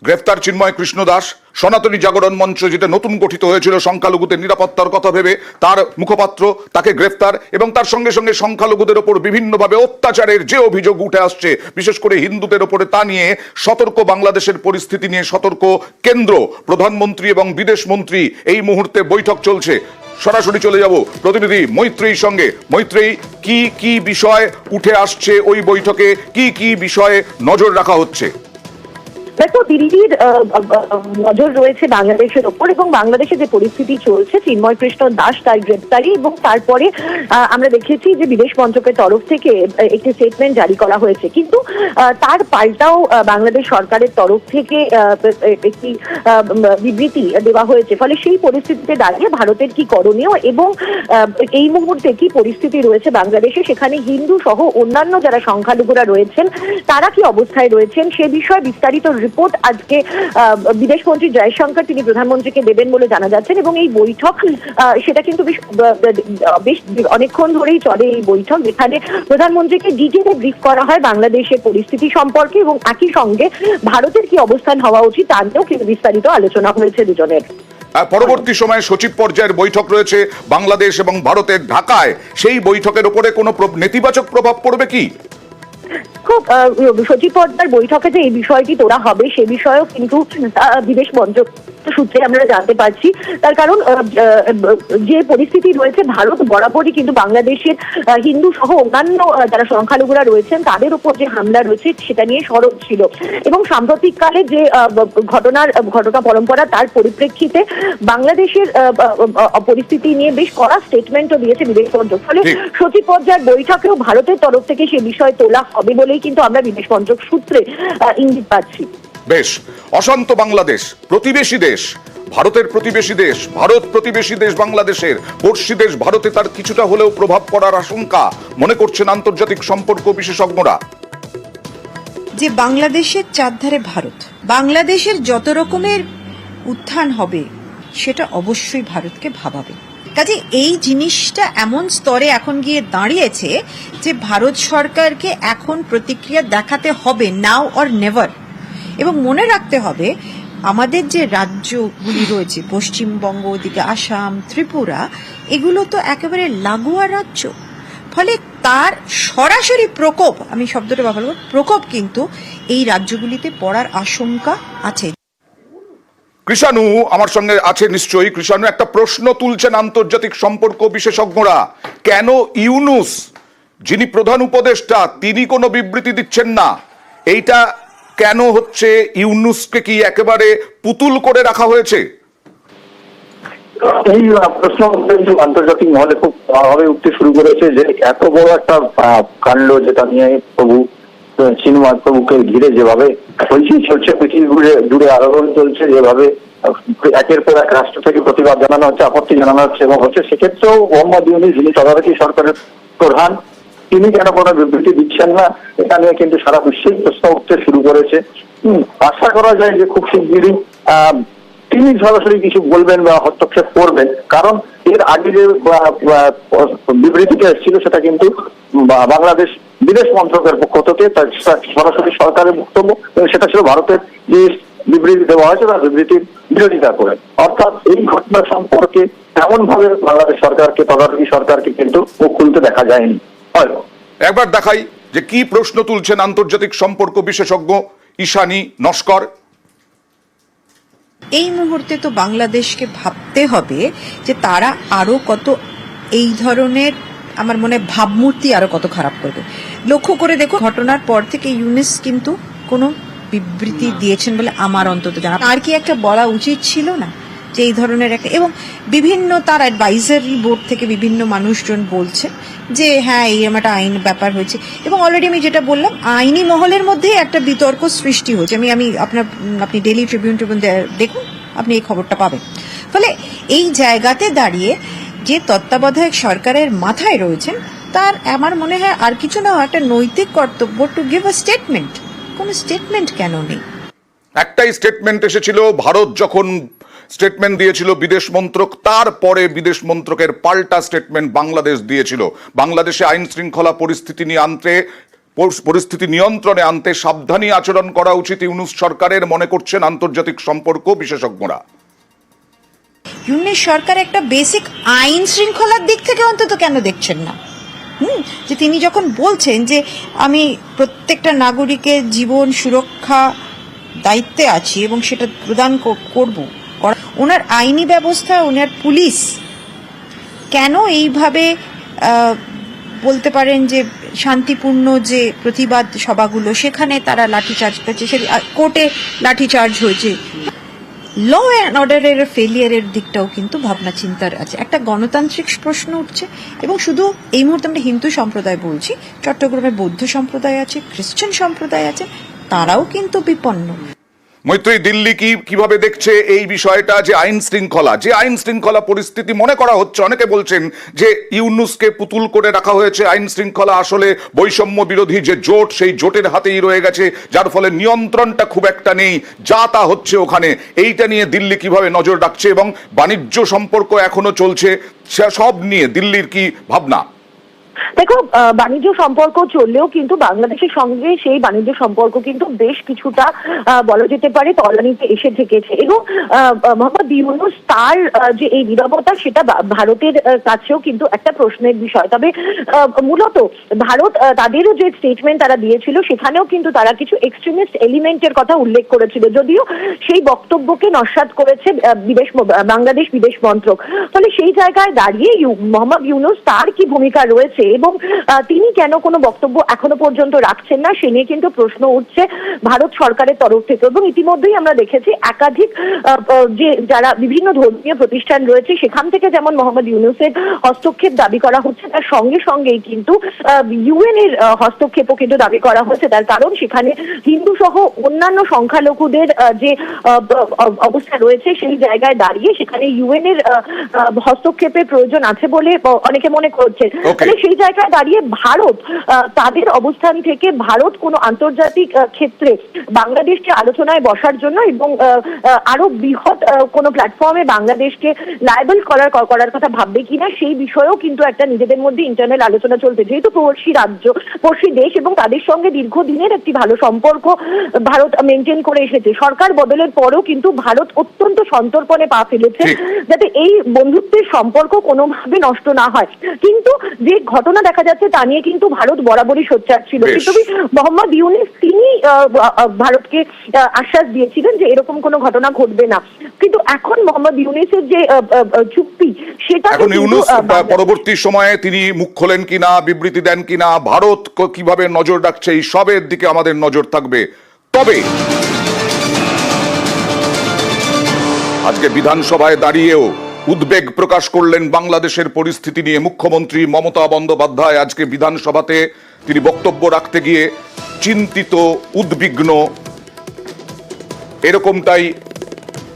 গ্রেফতার চিন্ময় কৃষ্ণ দাস। সনাতনী জাগরণ মঞ্চ যেটা নতুন গঠিত হয়েছিল সংখ্যালঘুদের নিরাপত্তার কথা ভেবে, তার মুখপাত্র তাকে গ্রেফতার, এবং তার সঙ্গে সঙ্গে সংখ্যালঘুদের ওপর বিভিন্নভাবে অত্যাচারের যে অভিযোগ উঠে আসছে, বিশেষ করে হিন্দুদের ওপরে, তা নিয়ে সতর্ক, বাংলাদেশের পরিস্থিতি নিয়ে সতর্ক কেন্দ্র। প্রধানমন্ত্রী এবং বিদেশ মন্ত্রী এই মুহূর্তে বৈঠক চলছে। সরাসরি চলে যাব প্রতিনিধি মৈত্রেয়ীর সঙ্গে। মৈত্রেয়ী, কি কি বিষয় উঠে আসছে ওই বৈঠকে, কি কি বিষয়ে নজর রাখা হচ্ছে? দেখো, দিল্লির নজর রয়েছে বাংলাদেশের ওপর, এবং বাংলাদেশে যে পরিস্থিতি চলছে, চিন্ময় কৃষ্ণ দাস তার গ্রেপ্তারি, এবং তারপরে আমরা দেখেছি যে বিদেশ মন্ত্রকের তরফ থেকে একটি স্টেটমেন্ট জারি করা হয়েছে, কিন্তু তার পাল্টাও বাংলাদেশ সরকারের তরফ থেকে একটি বিবৃতি দেওয়া হয়েছে। ফলে সেই পরিস্থিতিতে দাঁড়িয়ে ভারতের কি করণীয় এবং এই মুহূর্তে কি পরিস্থিতি রয়েছে বাংলাদেশে, সেখানে হিন্দু সহ অন্যান্য যারা সংখ্যালঘুরা রয়েছেন তারা কি অবস্থায় রয়েছেন, সে বিষয়ে বিস্তারিত রিপোর্ট আজকে বিদেশমন্ত্রী জয়শঙ্কর তিনি প্রধানমন্ত্রীকে দেবেন বলে জানা যাচ্ছেন। এবং এই বৈঠক সেটা কিন্তু বেশ অনেকক্ষণ ধরেই চলে এই বৈঠক, যেখানে প্রধানমন্ত্রীকে ডিটেইলে ব্রিফ করা হয় বাংলাদেশের পরিস্থিতি সম্পর্কে, এবং একই সঙ্গে ভারতের কি অবস্থান হওয়া উচিত তা নিয়েও কিন্তু বিস্তারিত আলোচনা হয়েছে দুজনের। পরবর্তী সময়ে সচিব পর্যায়ের বৈঠক রয়েছে বাংলাদেশ এবং ভারতের ঢাকায়। সেই বৈঠকের উপরে কোনো নেতিবাচক প্রভাব পড়বে কি? খুব সচিব পর্যায়ের বৈঠকে যে এই বিষয়টি তোলা হবে সে বিষয়েও কিন্তু বিদেশ মন্ত্রক সূত্রে আমরা জানতে পারছি। তার কারণ যে পরিস্থিতি রয়েছে, ভারত বরাবরই কিন্তু বাংলাদেশের হিন্দু সহ অন্যান্য যারা সংখ্যালঘুরা রয়েছেন তাদের উপর যে হামলা রয়েছে সেটা নিয়ে সরব ছিল, এবং সাম্প্রতিককালে যে ঘটনা পরম্পরা তার পরিপ্রেক্ষিতে বাংলাদেশের পরিস্থিতি নিয়ে বেশ কড়া স্টেটমেন্টও দিয়েছে বিদেশ মন্ত্রক। ফলে সচিব পর্যায়ের বৈঠকেও ভারতের তরফ থেকে সে বিষয় তোলা হবে বলেই কিন্তু আমরা বিদেশ মন্ত্রক সূত্রে ইঙ্গিত পাচ্ছি। বেশ, অশান্ত বাংলাদেশ, প্রতিবেশী দেশ, ভারতের প্রতিবেশী দেশ, ভারত প্রতিবেশী দেশ বাংলাদেশের, পড়শি দেশ ভারতে তার কিছুটা হলেও প্রভাব পড়ার আশঙ্কা মনে করছেন আন্তর্জাতিক সম্পর্ক বিশেষজ্ঞরা। যে বাংলাদেশের চারধারে ভারত, বাংলাদেশের যত রকমের উত্থান হবে সেটা অবশ্যই ভারতকে ভাবাবে। কাজে এই জিনিসটা এমন স্তরে এখন গিয়ে দাঁড়িয়েছে যে ভারত সরকারকে এখন প্রতিক্রিয়া দেখাতে হবে, নাও অর নেভার। এবং মনে রাখতে হবে আমাদের যে রাজ্যগুলি রয়েছে, পশ্চিমবঙ্গ, ওদিকে আসাম, ত্রিপুরা, এগুলো তো একেবারে লাগোয়া রাজ্য। ফলে তার সরাসরি প্রকোপ, আমি শব্দটা ব্যবহার করব, প্রকোপ কিন্তু এই রাজ্যগুলিতে পড়ার আশঙ্কা আছে। কৃষাণু আমার সঙ্গে আছে নিশ্চয়ই। কৃষাণু, একটা প্রশ্ন তুলছেন আন্তর্জাতিক সম্পর্ক বিশেষজ্ঞরা, কেন ইউনূস যিনি প্রধান উপদেষ্টা তিনি কোনো বিবৃতি দিচ্ছেন না? এইটা কেন হচ্ছে? ইউনূসকে কি একেবারে পুতুল করে রাখা হয়েছে? এই প্রশ্ন আন্তর্জাতিক মহলে খুব ভাবে উঠতে শুরু করেছে যে এত বড় একটা কাণ্ড, যেটা নিয়ে প্রভু চিন্ময় প্রভুকে ঘিরে যেভাবে হয়েছে চলছে, পৃথিবী জুড়ে আলোড়ন চলছে, যেভাবে একের পর এক রাষ্ট্র থেকে প্রতিবাদ জানানো হচ্ছে, আপত্তি জানানো হচ্ছে এবং হচ্ছে, সেক্ষেত্রেও মোহাম্মদ ইউনূস যিনি তদারকি সরকারের প্রধান, তিনি কেন কোনো বিবৃতি দিচ্ছেন না, এটা নিয়ে কিন্তু সারা বিশ্বেই প্রশ্ন উঠতে শুরু করেছে। আশা করা যায় যে খুব শিগগিরই তিনি সরাসরি কিছু বলবেন বা হস্তক্ষেপ করবেন, কারণ এর আগে যে বিবৃতিটা এসেছিল সেটা কিন্তু বাংলাদেশ বিদেশ মন্ত্রকের পক্ষ থেকে সরাসরি সরকারের বক্তব্য, এবং সেটা ছিল ভারতের যে বিবৃতি দেওয়া হয়েছে তার বিবৃতির বিরোধিতা করে। অর্থাৎ এই ঘটনা সম্পর্কে এমন ভাবে বাংলাদেশ সরকারকে, তদারকি সরকারকে কিন্তু মুখ খুলতে দেখা যায়নি। একবার দেখাই যে কি প্রশ্ন তুলছেন আন্তর্জাতিক সম্পর্ক বিশেষজ্ঞ ঈশানী নস্কর। এই মুহূর্তে তো বাংলাদেশকে ভাবতে হবে যে তারা আরো কত এই ধরনের, আমার মনে ভাবমূর্তি আরো কত খারাপ করবে। লক্ষ্য করে দেখো, ঘটনার পর থেকে ইউনূস কিন্তু কোনো বিবৃতি দিয়েছেন বলে আমার অন্তত জানা। আর কি একটা বলা উচিত ছিল না যে এই ধরনের একটা, এবং বিভিন্ন তার অ্যাডভাইজারি বোর্ড থেকে বিভিন্ন মানুষজন বলছে যে হ্যাঁ এই একটা আইন ব্যাপার হয়েছে, এবং অলরেডি আমি যেটা বললাম আইনি মহলের মধ্যে একটা বিতর্ক সৃষ্টি হয়েছে। আপনি ডেইলি ট্রিবিউন দেখুন, আপনি এই খবরটা পাবেন। ফলে এই জায়গাতে দাঁড়িয়ে যে তত্ত্বাবধায়ক সরকারের মাথায় রয়েছেন তার আমার মনে হয় আর কিছু না, একটা নৈতিক কর্তব্য টু গিভ আ স্টেটমেন্ট। কোন স্টেটমেন্ট কেন নেই? একটাই স্টেটমেন্ট এসেছিল, ভারত যখন স্টেটমেন্ট দিয়েছিল বিদেশ মন্ত্রক, তারপরে বিদেশ মন্ত্রকের পাল্টা স্টেটমেন্ট বাংলাদেশ দিয়েছিল। বাংলাদেশে আইন শৃঙ্খলা পরিস্থিতি নিয়ে আনতে পরিস্থিতি নিয়ন্ত্রণে আনতে সাবধানী আচরণ করা উচিত ইউনূস সরকারের, মনে করছেন আন্তর্জাতিক সম্পর্ক বিশেষজ্ঞরা। ইউনূস সরকার একটা বেসিক আইন শৃঙ্খলার দিক থেকে অন্তত কেন দেখছেন না? যে তিনি যখন বলছেন যে আমি প্রত্যেকটা নাগরিকের জীবন সুরক্ষা দায়িত্বে আছি এবং সেটা প্রদান করব, ওনার আইনি ব্যবস্থা, ওনার পুলিশ কেন এইভাবে বলতে পারেন যে শান্তিপূর্ণ যে প্রতিবাদ সভাগুলো সেখানে তারা লাঠিচার্জ করেছে, সে কোর্টে লাঠিচার্জ হয়েছে। ল অ্যান্ড অর্ডারের ফেলিয়ারের দিকটাও কিন্তু ভাবনা চিন্তার আছে। একটা গণতান্ত্রিক প্রশ্ন উঠছে এবং শুধু এই মুহূর্তে আমরা হিন্দু সম্প্রদায় বলছি, চট্টগ্রামে বৌদ্ধ সম্প্রদায় আছে, খ্রিস্টান সম্প্রদায় আছে, তারাও কিন্তু বিপন্ন। মৈত্রী, দিল্লি কিভাবে দেখছে এই বিষয়টা, যে আইন শৃঙ্খলা পরিস্থিতি মনে করা হচ্ছে, অনেকে বলছেন যে ইউনূসকে পুতুল করে রাখা হয়েছে, আইন শৃঙ্খলা আসলে বৈষম্য বিরোধী যে জোট, সেই জোটের হাতেই রয়ে গেছে, যার ফলে নিয়ন্ত্রণটা খুব একটা নেই, যা তা হচ্ছে ওখানে। এইটা নিয়ে দিল্লি কিভাবে নজর রাখছে এবং বাণিজ্য সম্পর্ক এখনো চলছে, সব নিয়ে দিল্লির কি ভাবনা? দেখো, বাণিজ্য সম্পর্ক চললেও কিন্তু বাংলাদেশের সঙ্গে সেই বাণিজ্য সম্পর্ক কিন্তু বেশ কিছুটা বলা যেতে পারে তলানিতে এসে ঠেকেছে এবং মোহাম্মদ ইউনূস তার যে এই নীরবতা, সেটা ভারতের কাছেও কিন্তু একটা প্রশ্নের বিষয়। তবে মূলত ভারত তাদেরও যে স্টেটমেন্ট তারা দিয়েছিল সেখানেও কিন্তু তারা কিছু এক্সট্রিমিস্ট এলিমেন্টের কথা উল্লেখ করেছিল, যদিও সেই বক্তব্যকে নস্যাৎ করেছে বাংলাদেশ বিদেশ মন্ত্রক। ফলে সেই জায়গায় দাঁড়িয়ে মোহাম্মদ ইউনূস তার কি ভূমিকা রয়েছে এবং তিনি কেন কোনো বক্তব্য এখনো পর্যন্ত রাখছেন না, সে নিয়ে কিন্তু প্রশ্ন উঠছে ভারত সরকারের তরফ থেকে। এবং ইতিমধ্যেই আমরা দেখেছি একাধিক যে যারা বিভিন্ন ধর্মীয় প্রতিষ্ঠান রয়েছে সেখান থেকে যেমন মোহাম্মদ ইউনূসের হস্তক্ষেপ দাবি করা হচ্ছে, তার সঙ্গে সঙ্গেই কিন্তু ইউএন এর হস্তক্ষেপও কিন্তু দাবি করা হচ্ছে। তার কারণ সেখানে হিন্দু সহ অন্যান্য সংখ্যালঘুদের যে অবস্থা রয়েছে সেই জায়গায় দাঁড়িয়ে সেখানে ইউএন এর হস্তক্ষেপের প্রয়োজন আছে বলে অনেকে মনে করছেন। সেই জায়গায় দাঁড়িয়ে ভারত তাদের অবস্থান থেকে ভারত কোনো আন্তর্জাতিক ক্ষেত্রে বাংলাদেশকে আলোচনায় বসার জন্য এবং আরো বৃহৎ কোনো প্ল্যাটফর্মে বাংলাদেশকে লায়েবল করার কথা ভাববে কিনা সেই বিষয়েও কিন্তু একটা নিজেদের মধ্যে ইন্টারনাল আলোচনা চলছে। যেহেতু পড়শি দেশ এবং তাদের সঙ্গে দীর্ঘদিনের একটি ভালো সম্পর্ক ভারত মেনটেন করে এসেছে, সরকার বদলের পরেও কিন্তু ভারত অত্যন্ত সন্তর্পণে পা ফেলেছে যাতে এই বন্ধুত্বের সম্পর্ক কোনোভাবে নষ্ট না হয়। কিন্তু যে ঘটনা দেখা যাচ্ছে তা নিয়ে কিন্তু ভারত বরাবরই সোচ্চার ছিল। কিন্তু মোহাম্মদ ইউনূস তিনি ভারতকে আশ্বাস দিয়েছিলেন যে এরকম কোনো ঘটনা ঘটবে না। কিন্তু এখন মোহাম্মদ ইউনূসের যে চুক্তি, সেটা এখন ইউনূস পরবর্তী সময়ে তিনি মুখ খোলেন কিনা, বিবৃতি দেন কিনা, ভারত কিভাবে নজর রাখছে, এই সবের দিকে আমাদের নজর থাকবে। তবে আজকে বিধানসভায় দাঁড়িয়েও উদ্বেগ প্রকাশ করলেন বাংলাদেশের পরিস্থিতি নিয়ে মুখ্যমন্ত্রী মমতা বন্দ্যোপাধ্যায়। আজকে বিধানসভাতে তিনি বক্তব্য রাখতে গিয়ে চিন্তিত, উদ্বিগ্ন, এরকমটাই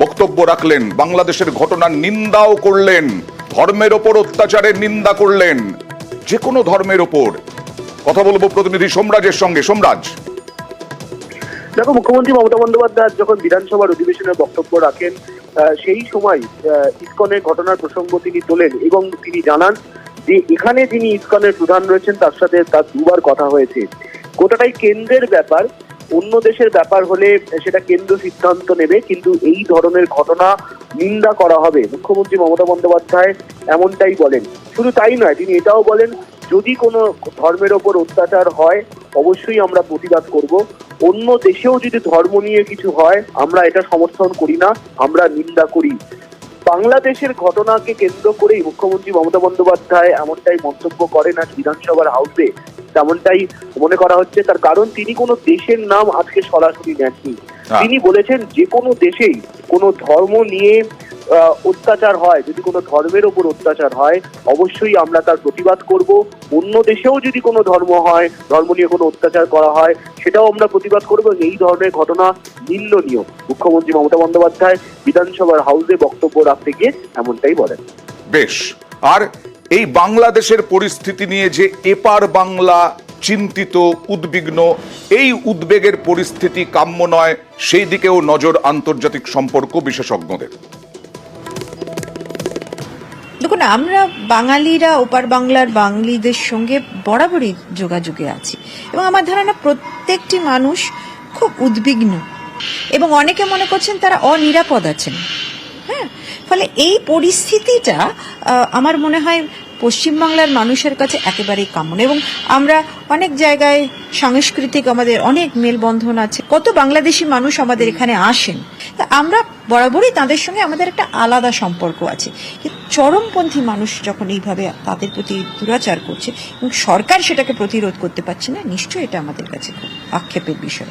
বক্তব্য রাখলেন। বাংলাদেশের ঘটনার নিন্দাও করলেন, ধর্মের ওপর অত্যাচারের নিন্দা করলেন, যে কোনো ধর্মের ওপর। কথা বলবো প্রতিনিধি সোমরাজের সঙ্গে। সোমরাজ, দেখো, মুখ্যমন্ত্রী মমতা বন্দ্যোপাধ্যায় যখন বিধানসভার অধিবেশনে বক্তব্য রাখেন সেই সময় ইসকনের ঘটনার প্রসঙ্গ তিনি তোলেন এবং তিনি জানান যে এখানে যিনি ইসকনের প্রধান রয়েছেন তার সাথে তার দুবার কথা হয়েছে। গোটাটাই কেন্দ্রের ব্যাপার, অন্য দেশের ব্যাপার হলে সেটা কেন্দ্র সিদ্ধান্ত নেবে, কিন্তু এই ধরনের ঘটনা নিন্দা করা হবে। মুখ্যমন্ত্রী মমতা বন্দ্যোপাধ্যায় এমনটাই বলেন। শুধু তাই নয়, তিনি এটাও বলেন যদি কোনো ধর্মের ওপর অত্যাচার হয় অবশ্যই আমরা প্রতিবাদ করব। অন্য দেশেও যদি ধর্ম নিয়ে কিছু হয় আমরা এটা সমর্থন করি না, আমরা নিন্দা করি। বাংলাদেশের ঘটনাকে কেন্দ্র করেই মুখ্যমন্ত্রী মমতা বন্দ্যোপাধ্যায় এমনটাই মন্তব্য করেন আজ বিধানসভার হাউসে, তেমনটাই মনে করা হচ্ছে। তার কারণ তিনি কোনো দেশের নাম আজকে সরাসরি নেননি। তিনি বলেছেন যে কোনো দেশেই কোনো ধর্ম নিয়ে অত্যাচার হয়, যদি কোনো ধর্মের ওপর অত্যাচার হয় অবশ্যই আমরা তার প্রতিবাদ করব। অন্য দেশেও যদি কোনো ধর্ম হয়, ধর্ম নিয়ে কোনো অত্যাচার করা হয় সেটাও আমরা প্রতিবাদ করব। এই ধরনের ঘটনা নিন্দনীয়। মুখ্যমন্ত্রী মমতা বন্দ্যোপাধ্যায় বিধানসভার হাউসে বক্তব্য রাখতে গিয়ে এমনটাই বলেন। বেশ। আর এই বাংলাদেশের পরিস্থিতি নিয়ে যে এপার বাংলা চিন্তিত, উদ্বিগ্ন, এই উদ্বেগের পরিস্থিতি কাম্য নয়, সেই দিকেও নজর আন্তর্জাতিক সম্পর্ক বিশেষজ্ঞদের। দেখুন, আমরা বাঙালিরা ওপার বাংলার বাঙালিদের সঙ্গে বরাবরই যোগাযোগে আছি এবং আমার ধারণা প্রত্যেকটি মানুষ খুব উদ্বিগ্ন এবং অনেকে মনে করছেন তারা অনিরাপদ আছেন। হ্যাঁ, ফলে এই পরিস্থিতিটা আমার মনে হয় পশ্চিমবাংলার মানুষের কাছে একেবারেই কাম্য এবং আমরা অনেক জায়গায় সাংস্কৃতিক আমাদের অনেক মেলবন্ধন আছে, কত বাংলাদেশি মানুষ আমাদের এখানে আসেন, তা আমরা বরাবরই তাদের সঙ্গে আমাদের একটা আলাদা সম্পর্ক আছে। কিন্তু চরমপন্থী মানুষ যখন এইভাবে তাদের প্রতি দুরাচার করছে এবং সরকার সেটাকে প্রতিরোধ করতে পারছে না, নিশ্চয়ই এটা আমাদের কাছে খুব আক্ষেপের বিষয়।